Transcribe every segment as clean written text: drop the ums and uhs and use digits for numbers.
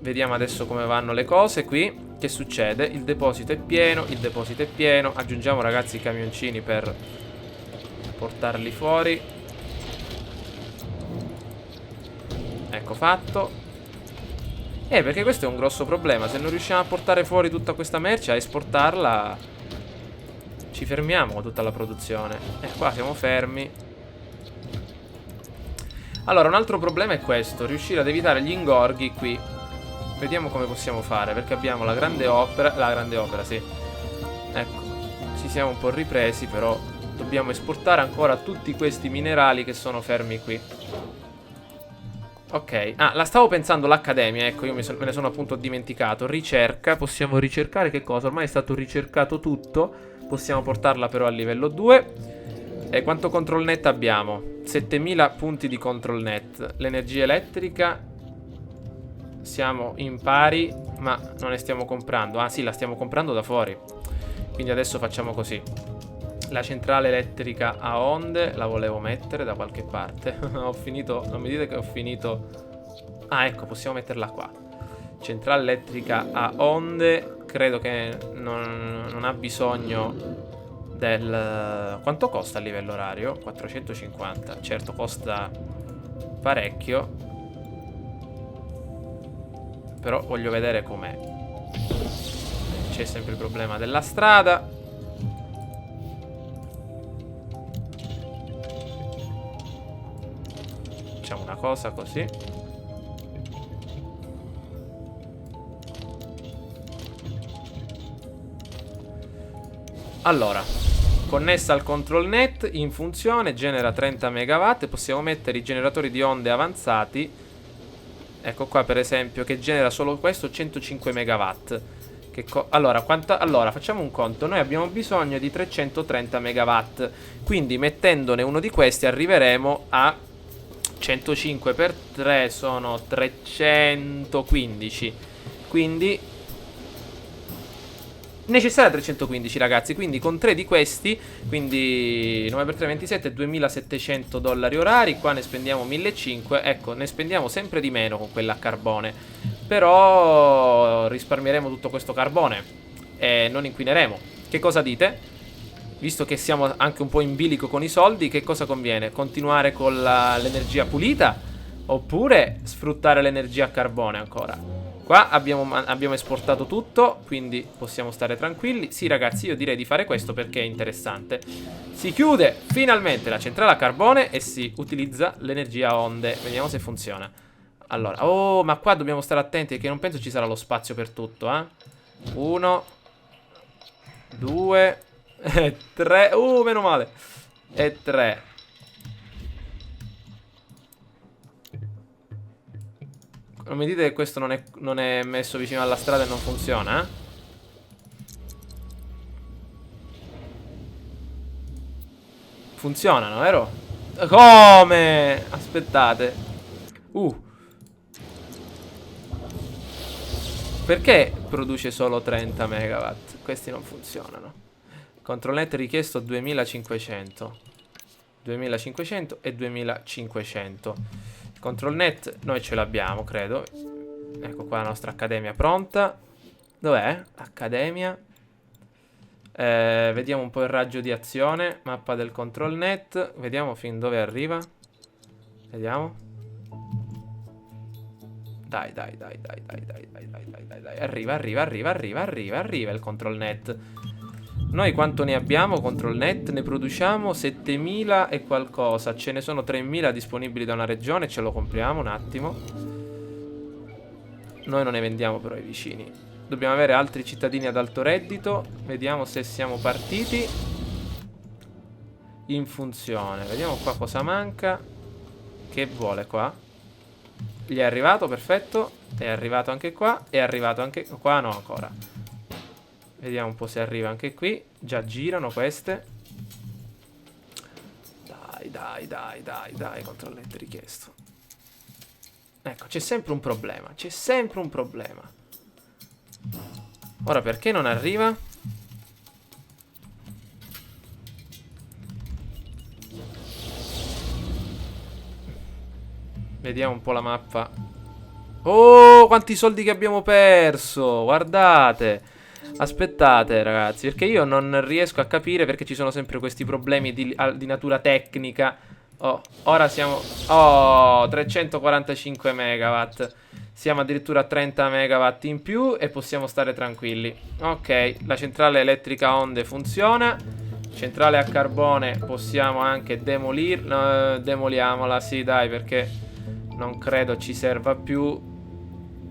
Vediamo adesso come vanno le cose qui. Che succede? Il deposito è pieno, il deposito è pieno. Aggiungiamo, ragazzi, i camioncini per portarli fuori. Ecco fatto. Perché questo è un grosso problema. Se non riusciamo a portare fuori tutta questa merce, a esportarla, ci fermiamo con tutta la produzione. Qua siamo fermi. Allora, un altro problema è questo: riuscire ad evitare gli ingorghi qui. Vediamo come possiamo fare, perché abbiamo la grande opera. La grande opera, sì. Ecco, ci siamo un po' ripresi, però dobbiamo esportare ancora tutti questi minerali che sono fermi qui. Ok, la stavo pensando l'accademia, ecco, io me ne sono appunto dimenticato. Ricerca, possiamo ricercare che cosa? Ormai è stato ricercato tutto. Possiamo portarla però a livello 2. E quanto control net abbiamo? 7000 punti di control net. L'energia elettrica siamo in pari, ma non ne stiamo comprando. Ah sì, la stiamo comprando da fuori. Quindi adesso facciamo così. La centrale elettrica a onde la volevo mettere da qualche parte. Ho finito, non mi dite che ho finito. Ah, ecco, possiamo metterla qua. Centrale elettrica a onde. Credo che non ha bisogno del... Quanto costa a livello orario? 450. Certo, costa parecchio. Però voglio vedere com'è. C'è sempre il problema della strada. Facciamo una cosa così. Allora, connessa al control net, in funzione, genera 30 megawatt. Possiamo mettere i generatori di onde avanzati. Ecco qua per esempio, che genera solo questo 105 megawatt. Allora, facciamo un conto. Noi abbiamo bisogno di 330 megawatt. Quindi mettendone uno di questi arriveremo a 105 per 3 sono 315. Quindi necessaria 315, ragazzi. Quindi con 3 di questi, quindi 9 per 3 27, 2700 dollari orari. Qua ne spendiamo 1500. Ecco, ne spendiamo sempre di meno con quella a carbone. Però risparmieremo tutto questo carbone e non inquineremo. Che cosa dite? Visto che siamo anche un po' in bilico con i soldi, che cosa conviene? Continuare con l'energia pulita oppure sfruttare l'energia a carbone ancora? Qua abbiamo esportato tutto, quindi possiamo stare tranquilli. Sì, ragazzi, io direi di fare questo perché è interessante. Si chiude finalmente la centrale a carbone e si utilizza l'energia a onde. Vediamo se funziona. Allora, oh, ma qua dobbiamo stare attenti perché non penso ci sarà lo spazio per tutto, 1, 2 e 3. Meno male. E 3. Non mi dite che questo non è messo vicino alla strada e non funziona, Funzionano, vero? Come? Aspettate. Perché produce solo 30 megawatt? Questi non funzionano. Control net richiesto 2500. 2500 e 2500. Control net noi ce l'abbiamo, credo. Ecco qua la nostra accademia pronta. Dov'è? Accademia. Vediamo un po' il raggio di azione. Mappa del control net. Vediamo fin dove arriva. Vediamo. Dai. Arriva il control net. Noi quanto ne abbiamo control net? Ne produciamo 7000 e qualcosa. Ce ne sono 3000 disponibili da una regione. Ce lo compriamo un attimo. Noi non ne vendiamo però ai vicini. Dobbiamo avere altri cittadini ad alto reddito. Vediamo se siamo partiti. In funzione. Vediamo qua cosa manca. Che vuole qua? Gli è arrivato, perfetto. È arrivato anche qua. È arrivato anche qua, no ancora. Vediamo un po' se arriva anche qui. Già girano queste. Dai, control net richiesto. Ecco, c'è sempre un problema. C'è sempre un problema. Ora perché non arriva? Vediamo un po' la mappa. Oh, quanti soldi che abbiamo perso. Guardate. Aspettate, ragazzi, perché io non riesco a capire perché ci sono sempre questi problemi di natura tecnica. Oh, ora siamo... Oh, 345 megawatt. Siamo addirittura a 30 megawatt in più e possiamo stare tranquilli. Ok, la centrale elettrica a onde funziona. Centrale a carbone possiamo anche demolirla. No, demoliamola, sì, dai, perché non credo ci serva più.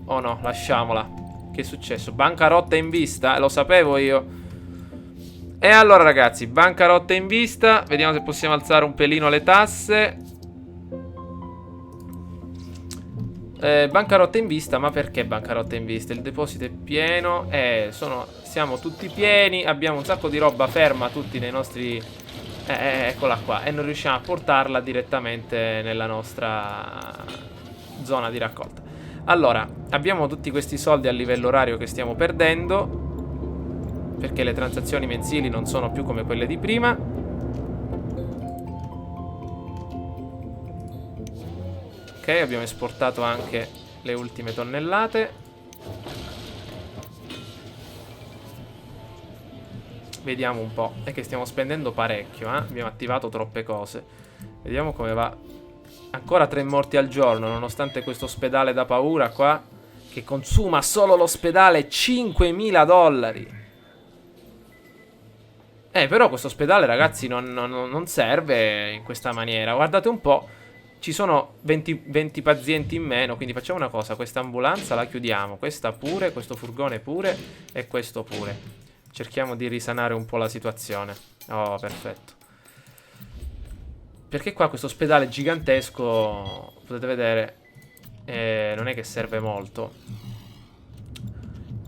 Oh no, lasciamola. Che è successo? Bancarotta in vista? Lo sapevo io. E allora ragazzi, bancarotta in vista. Vediamo se possiamo alzare un pelino le tasse. Bancarotta in vista, ma perché bancarotta in vista? Il deposito è pieno. Siamo tutti pieni. Abbiamo un sacco di roba ferma tutti nei nostri... eccola qua. E non riusciamo a portarla direttamente nella nostra zona di raccolta. Allora, abbiamo tutti questi soldi a livello orario che stiamo perdendo, perché le transazioni mensili non sono più come quelle di prima. Ok, abbiamo esportato anche le ultime tonnellate. Vediamo un po'. È che stiamo spendendo parecchio, eh? Abbiamo attivato troppe cose. Vediamo come va. Ancora 3 morti al giorno, nonostante questo ospedale da paura qua, che consuma solo l'ospedale 5.000 dollari. Però questo ospedale, ragazzi, non serve in questa maniera. Guardate un po', ci sono 20 pazienti in meno, quindi facciamo una cosa. Questa ambulanza la chiudiamo, questa pure, questo furgone pure e questo pure. Cerchiamo di risanare un po' la situazione. Oh, perfetto. Perché qua questo ospedale gigantesco, potete vedere, non è che serve molto.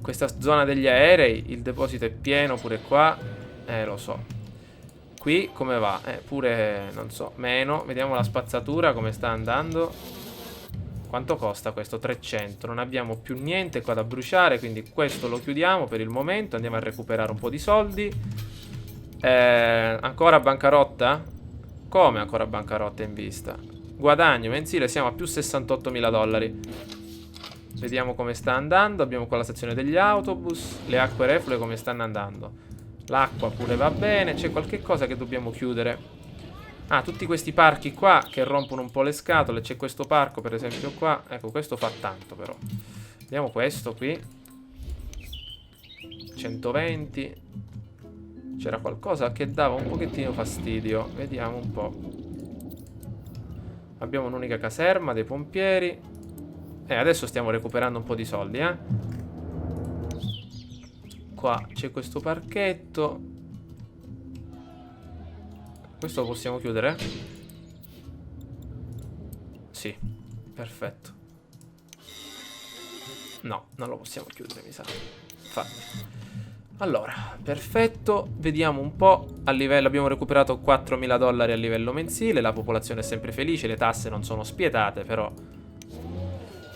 Questa zona degli aerei, il deposito è pieno pure qua. Lo so. Qui come va? Pure, non so, meno. Vediamo la spazzatura come sta andando. Quanto costa questo? 300. Non abbiamo più niente qua da bruciare, quindi questo lo chiudiamo per il momento. Andiamo a recuperare un po' di soldi. Ancora bancarotta? Come ancora bancarotta in vista? Guadagno mensile, siamo a più 68.000 dollari. Vediamo come sta andando. Abbiamo qua la stazione degli autobus. Le acque reflue come stanno andando? L'acqua pure va bene. C'è qualche cosa che dobbiamo chiudere. Ah, tutti questi parchi qua che rompono un po' le scatole. C'è questo parco per esempio qua. Ecco, questo fa tanto però. Vediamo questo qui. 120. C'era qualcosa che dava un pochettino fastidio. Vediamo un po'. Abbiamo un'unica caserma dei pompieri. Adesso stiamo recuperando un po' di soldi, Qua c'è questo parchetto. Questo lo possiamo chiudere? Sì, perfetto. No, non lo possiamo chiudere, mi sa. Infatti. Allora, perfetto. Vediamo un po'. A livello, abbiamo recuperato 4.000 dollari a livello mensile. La popolazione è sempre felice. Le tasse non sono spietate, però.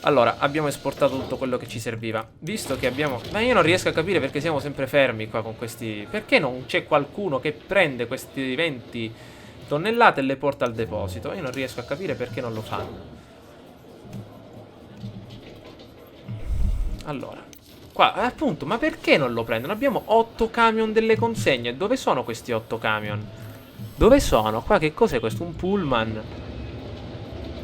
Allora, abbiamo esportato tutto quello che ci serviva. Visto che abbiamo... Ma io non riesco a capire perché siamo sempre fermi qua con questi... Perché non c'è qualcuno che prende questi 20 tonnellate e le porta al deposito? Io non riesco a capire perché non lo fanno. Allora, qua, appunto, ma perché non lo prendono? Abbiamo 8 camion delle consegne. Dove sono questi 8 camion? Dove sono? Qua che cos'è questo? Un pullman?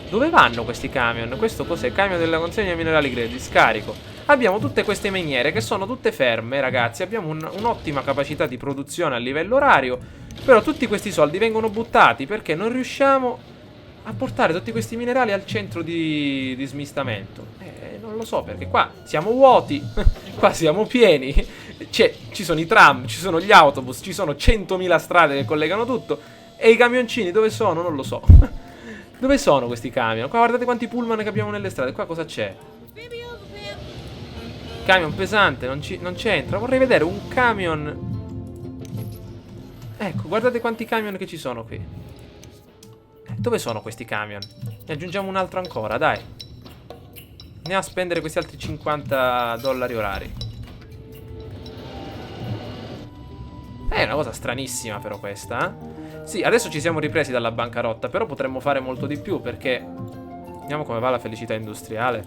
Dove vanno questi camion? Questo cos'è? Camion della consegna minerali grezzi. Scarico. Abbiamo tutte queste miniere che sono tutte ferme, ragazzi. Abbiamo un'ottima capacità di produzione a livello orario. Però tutti questi soldi vengono buttati perché non riusciamo a portare tutti questi minerali al centro di smistamento. Non lo so perché qua siamo vuoti. Qua siamo pieni. Ci sono i tram, ci sono gli autobus, ci sono 100.000 strade che collegano tutto. E i camioncini dove sono? Non lo so. Dove sono questi camion? Qua guardate quanti pullman che abbiamo nelle strade. Qua cosa c'è? Camion pesante, non c'entra. Vorrei vedere un camion. Ecco, guardate quanti camion che ci sono qui. Dove sono questi camion? Ne aggiungiamo un altro ancora, dai. Andiamo a spendere questi altri 50 dollari orari. È una cosa stranissima però questa, Sì, adesso ci siamo ripresi dalla bancarotta, però potremmo fare molto di più perché... Vediamo come va la felicità industriale.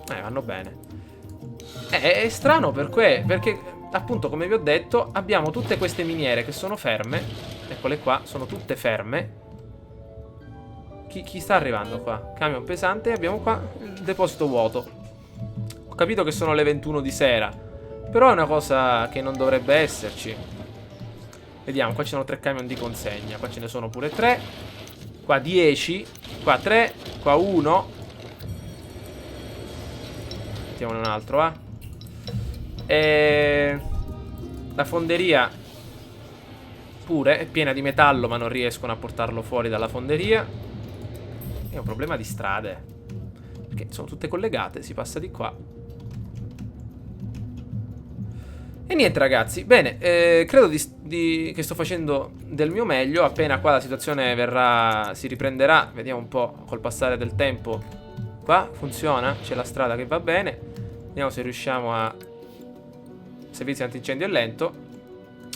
Vanno bene. È strano perché appunto, come vi ho detto, abbiamo tutte queste miniere che sono ferme. Eccole qua, sono tutte ferme. Chi sta arrivando qua? Camion pesante. E abbiamo qua il deposito vuoto. Ho capito che sono le 21 di sera, però è una cosa che non dovrebbe esserci. Vediamo, qua ci sono 3 camion di consegna. Qua ce ne sono pure 3. Qua 10. Qua 3. Qua 1. Mettiamone un altro, va. E la fonderia pure è piena di metallo, ma non riescono a portarlo fuori dalla fonderia. È un problema di strade, perché sono tutte collegate, si passa di qua. E niente ragazzi, bene, credo che sto facendo del mio meglio. Appena qua la situazione si riprenderà, vediamo un po' col passare del tempo. Qua funziona, c'è la strada che va bene. Vediamo se riusciamo a... Servizio antincendio è lento.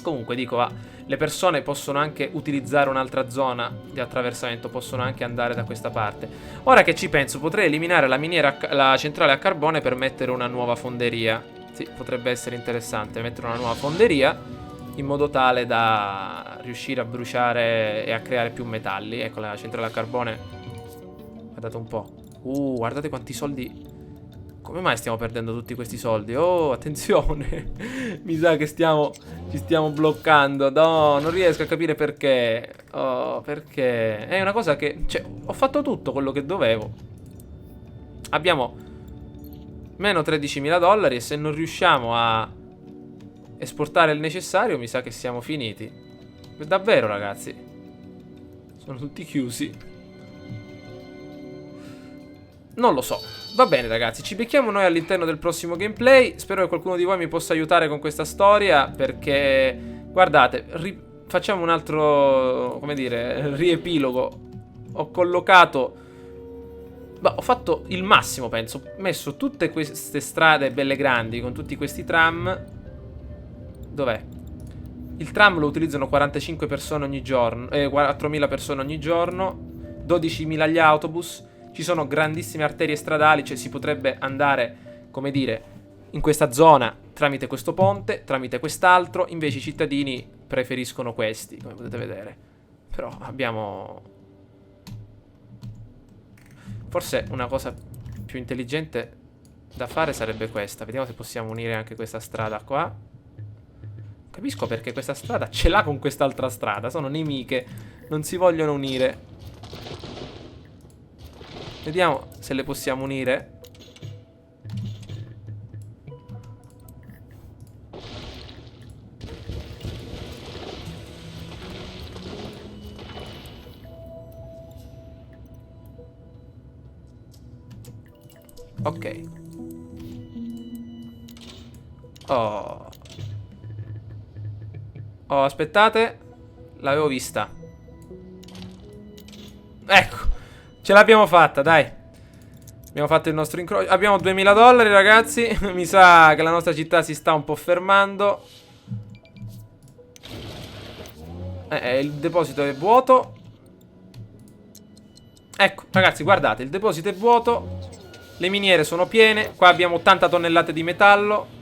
Comunque dico, le persone possono anche utilizzare un'altra zona di attraversamento, possono anche andare da questa parte. Ora che ci penso, potrei eliminare la centrale a carbone per mettere una nuova fonderia. Sì, potrebbe essere interessante mettere una nuova fonderia, in modo tale da riuscire a bruciare e a creare più metalli. Ecco la centrale a carbone. Guardate un po'. Guardate quanti soldi. Come mai stiamo perdendo tutti questi soldi? Oh, attenzione. Mi sa che ci stiamo bloccando. No, non riesco a capire perché. Oh, perché? È una cosa che... Cioè, ho fatto tutto quello che dovevo. Abbiamo meno 13.000 dollari e se non riusciamo a esportare il necessario, mi sa che siamo finiti. Davvero, ragazzi. Sono tutti chiusi. Non lo so. Va bene ragazzi, ci becchiamo noi all'interno del prossimo gameplay. Spero che qualcuno di voi mi possa aiutare con questa storia, perché, guardate, facciamo un altro, come dire, riepilogo. Ho collocato... ho fatto il massimo, penso. Ho messo tutte queste strade belle grandi con tutti questi tram. Dov'è? Il tram lo utilizzano 45 persone ogni giorno, 4.000 persone ogni giorno, 12.000 gli autobus. Ci sono grandissime arterie stradali, cioè si potrebbe andare, come dire, in questa zona tramite questo ponte, tramite quest'altro. Invece i cittadini preferiscono questi, come potete vedere. Però abbiamo... Forse una cosa più intelligente da fare sarebbe questa. Vediamo se possiamo unire anche questa strada qua. Capisco perché questa strada ce l'ha con quest'altra strada. Sono nemiche, non si vogliono unire. Vediamo se le possiamo unire. Ok. Oh, aspettate. L'avevo vista. Ecco, ce l'abbiamo fatta, dai. Abbiamo fatto il nostro incrocio. Abbiamo 2.000 dollari, ragazzi. Mi sa che la nostra città si sta un po' fermando. Il deposito è vuoto. Ecco, ragazzi, guardate, il deposito è vuoto. Le miniere sono piene. Qua abbiamo 80 tonnellate di metallo.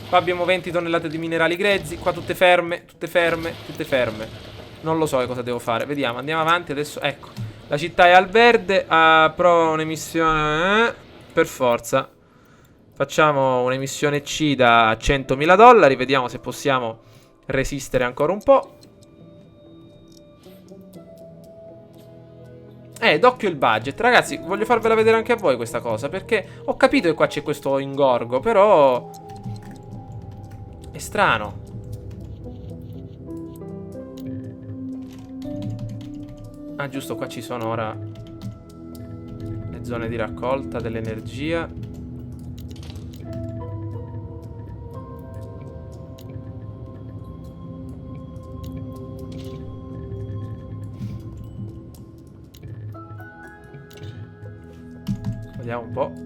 Qua abbiamo 20 tonnellate di minerali grezzi. Qua tutte ferme, tutte ferme, tutte ferme. Non lo so che cosa devo fare. Vediamo, andiamo avanti adesso. Ecco, la città è al verde. Approvo un'emissione. Per forza. Facciamo un'emissione C da 100.000 dollari. Vediamo se possiamo resistere ancora un po'. D'occhio il budget. Ragazzi, voglio farvela vedere anche a voi questa cosa, perché ho capito che qua c'è questo ingorgo, però è strano. Ah, giusto, qua ci sono ora le zone di raccolta dell'energia. Vediamo un po'.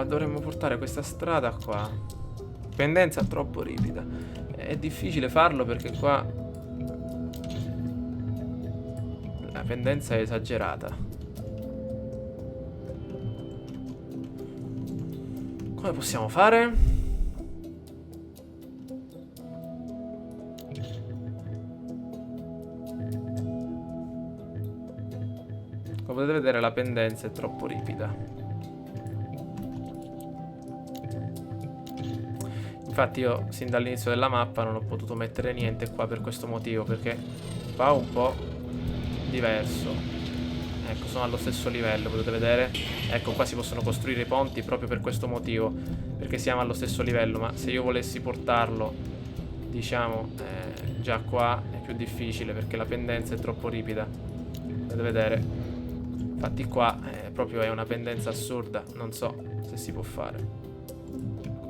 Dovremmo portare questa strada qua. Pendenza troppo ripida. È difficile farlo perché qua la pendenza è esagerata. Come possiamo fare? Come potete vedere la pendenza è troppo ripida. Infatti io sin dall'inizio della mappa non ho potuto mettere niente qua per questo motivo, perché qua è un po' diverso. Ecco, sono allo stesso livello, potete vedere? Ecco, qua si possono costruire i ponti proprio per questo motivo, perché siamo allo stesso livello. Ma se io volessi portarlo, diciamo, già qua è più difficile, perché la pendenza è troppo ripida. Potete vedere? Infatti qua proprio è una pendenza assurda, non so se si può fare.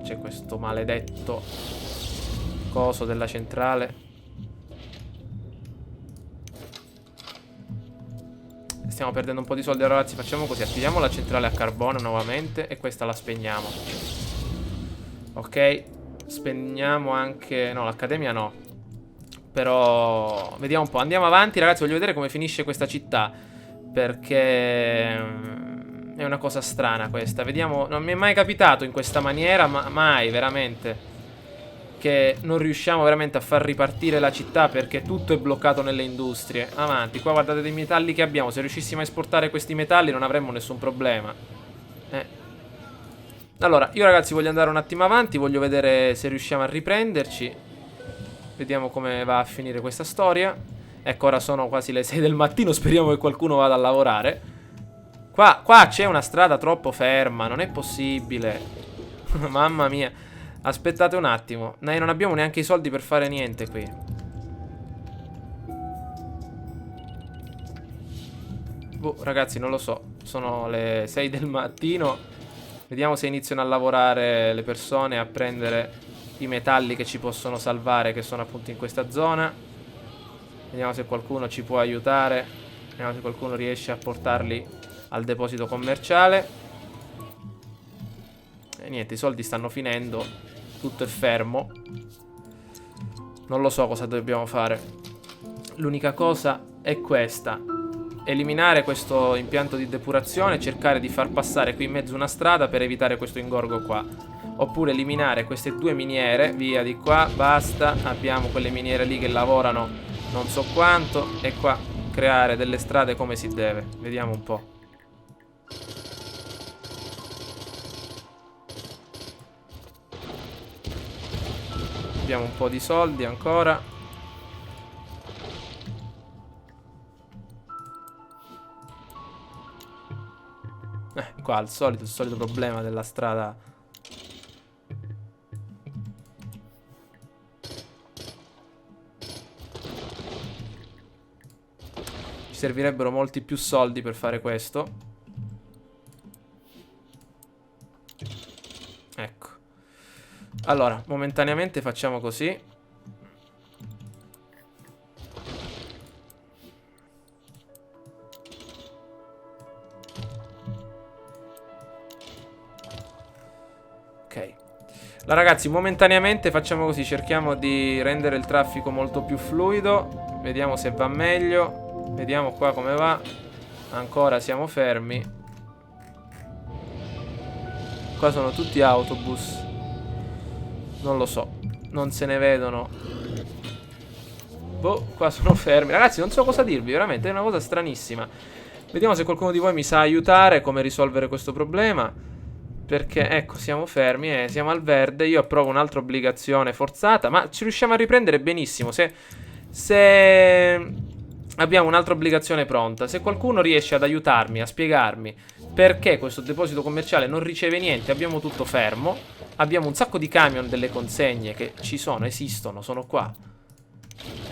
C'è questo maledetto coso della centrale. Stiamo perdendo un po' di soldi. Allora ragazzi, facciamo così: attiviamo la centrale a carbone nuovamente e questa la spegniamo. Ok. Spegniamo anche... no, l'accademia no. Però vediamo un po'. Andiamo avanti ragazzi, voglio vedere come finisce questa città, perché è una cosa strana questa. Vediamo. Non mi è mai capitato in questa maniera, ma mai veramente, che non riusciamo veramente a far ripartire la città, perché tutto è bloccato nelle industrie. Avanti. Qua guardate dei metalli che abbiamo. Se riuscissimo a esportare questi metalli non avremmo nessun problema. Allora io ragazzi voglio andare un attimo avanti. Voglio vedere se riusciamo a riprenderci. Vediamo come va a finire questa storia. Ecco, ora sono quasi le 6 del mattino. Speriamo che qualcuno vada a lavorare. Qua c'è una strada troppo ferma. Non è possibile. Mamma mia. Aspettate un attimo. Noi non abbiamo neanche i soldi per fare niente qui. Boh, ragazzi, non lo so. Sono le 6 del mattino. Vediamo se iniziano a lavorare le persone, a prendere i metalli che ci possono salvare, che sono appunto in questa zona. Vediamo se qualcuno ci può aiutare. Vediamo se qualcuno riesce a portarli al deposito commerciale. E niente, i soldi stanno finendo. Tutto è fermo. Non lo so cosa dobbiamo fare. L'unica cosa è questa: eliminare questo impianto di depurazione, cercare di far passare qui in mezzo una strada per evitare questo ingorgo qua. Oppure eliminare queste due miniere. Via di qua, basta. Abbiamo quelle miniere lì che lavorano non so quanto. E qua creare delle strade come si deve. Vediamo un po'. Abbiamo un po' di soldi ancora. Qua il solito problema della strada. Ci servirebbero molti più soldi per fare questo. Ecco. Allora, momentaneamente facciamo così. Ok. Allora ragazzi, momentaneamente facciamo così. Cerchiamo di rendere il traffico molto più fluido. Vediamo se va meglio. Vediamo qua come va. Ancora siamo fermi. Qua sono tutti autobus. Non lo so. Non se ne vedono. Boh, qua sono fermi. Ragazzi, non so cosa dirvi, veramente è una cosa stranissima. Vediamo se qualcuno di voi mi sa aiutare come risolvere questo problema. Perché, ecco, siamo fermi, siamo al verde. Io approvo un'altra obbligazione forzata. Ma ci riusciamo a riprendere benissimo. Se abbiamo un'altra obbligazione pronta. Se qualcuno riesce ad aiutarmi, a spiegarmi perché questo deposito commerciale non riceve niente, abbiamo tutto fermo. Abbiamo un sacco di camion delle consegne che ci sono, esistono, sono qua.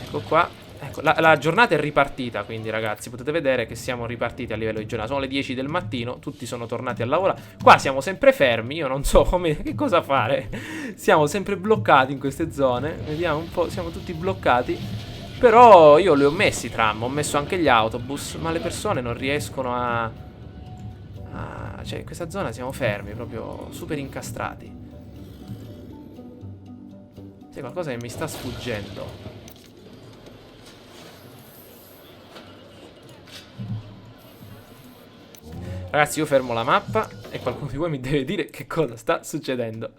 Ecco qua. Ecco, la giornata è ripartita, quindi ragazzi potete vedere che siamo ripartiti a livello di giornata. Sono le 10 del mattino, tutti sono tornati a lavorare. Qua siamo sempre fermi, io non so che cosa fare. Siamo sempre bloccati in queste zone. Vediamo un po', siamo tutti bloccati. Però io li ho messi i tram, ho messo anche gli autobus, ma le persone non riescono cioè in questa zona siamo fermi, proprio super incastrati. C'è qualcosa che mi sta sfuggendo. Ragazzi, io fermo la mappa e qualcuno di voi mi deve dire che cosa sta succedendo.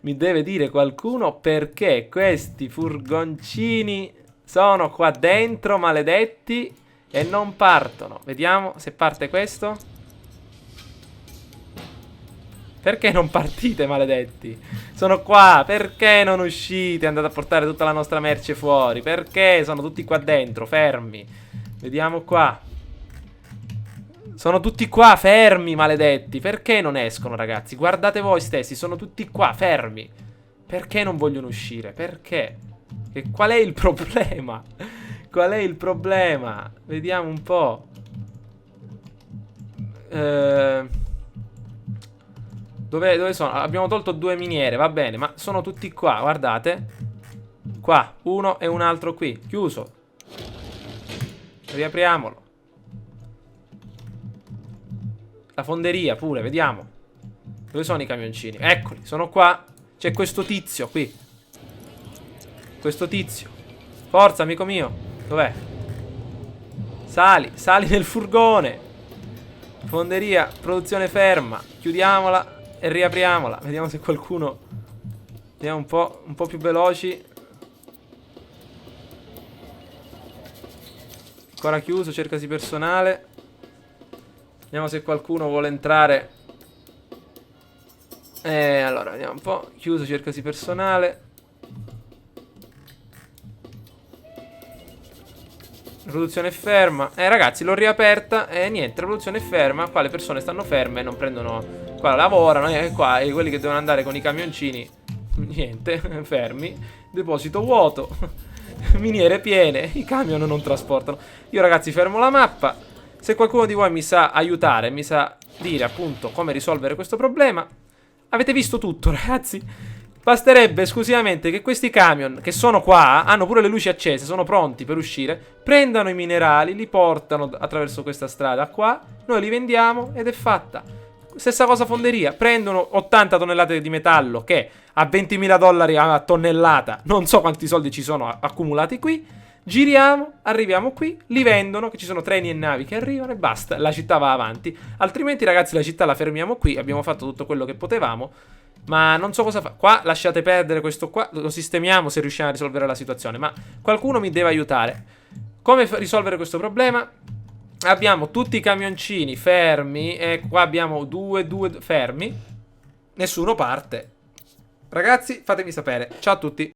Mi deve dire qualcuno perché questi furgoncini sono qua dentro, maledetti, e non partono. Vediamo se parte questo. Perché non partite, maledetti? Sono qua, perché non uscite? Andate a portare tutta la nostra merce fuori. Perché sono tutti qua dentro, fermi? Vediamo qua. Sono tutti qua, fermi, maledetti. Perché non escono, ragazzi? Guardate voi stessi, sono tutti qua, fermi. Perché non vogliono uscire? Perché? Qual è il problema? Qual è il problema? Vediamo un po'. Dove sono? Abbiamo tolto 2 miniere, va bene, ma sono tutti qua, guardate. Qua, uno e un altro qui, chiuso. Riapriamolo. La fonderia pure, vediamo. Dove sono i camioncini? Eccoli, sono qua. C'è questo tizio qui. Questo tizio. Forza, amico mio. Dov'è? Sali, sali nel furgone. Fonderia, produzione ferma. Chiudiamola e riapriamola. Vediamo se qualcuno. Vediamo un po' più veloci. Ancora chiuso, cercasi personale. Vediamo se qualcuno vuole entrare. Allora, vediamo un po'. Chiuso, cercasi personale. Produzione ferma. Ragazzi, l'ho riaperta. E niente, la produzione è ferma. Qua le persone stanno ferme, non prendono. Qua lavorano. E qua e quelli che devono andare con i camioncini. Niente, fermi. Deposito vuoto. Miniere piene. I camion non trasportano. Io, ragazzi, fermo la mappa. Se qualcuno di voi mi sa aiutare, mi sa dire appunto come risolvere questo problema. Avete visto tutto, ragazzi. Basterebbe esclusivamente che questi camion, che sono qua, hanno pure le luci accese, sono pronti per uscire, prendano i minerali, li portano attraverso questa strada qua, noi li vendiamo ed è fatta. Stessa cosa fonderia, prendono 80 tonnellate di metallo che a 20.000 dollari a tonnellata, non so quanti soldi ci sono accumulati qui, giriamo, arriviamo qui, li vendono, che ci sono treni e navi che arrivano e basta, la città va avanti. Altrimenti, ragazzi, la città la fermiamo qui, abbiamo fatto tutto quello che potevamo. Ma non so cosa fa. Qua lasciate perdere questo qua. Lo sistemiamo se riusciamo a risolvere la situazione. Ma qualcuno mi deve aiutare. Come risolvere questo problema? Abbiamo tutti i camioncini fermi. E qua abbiamo due fermi. Nessuno parte. Ragazzi, fatemi sapere. Ciao a tutti.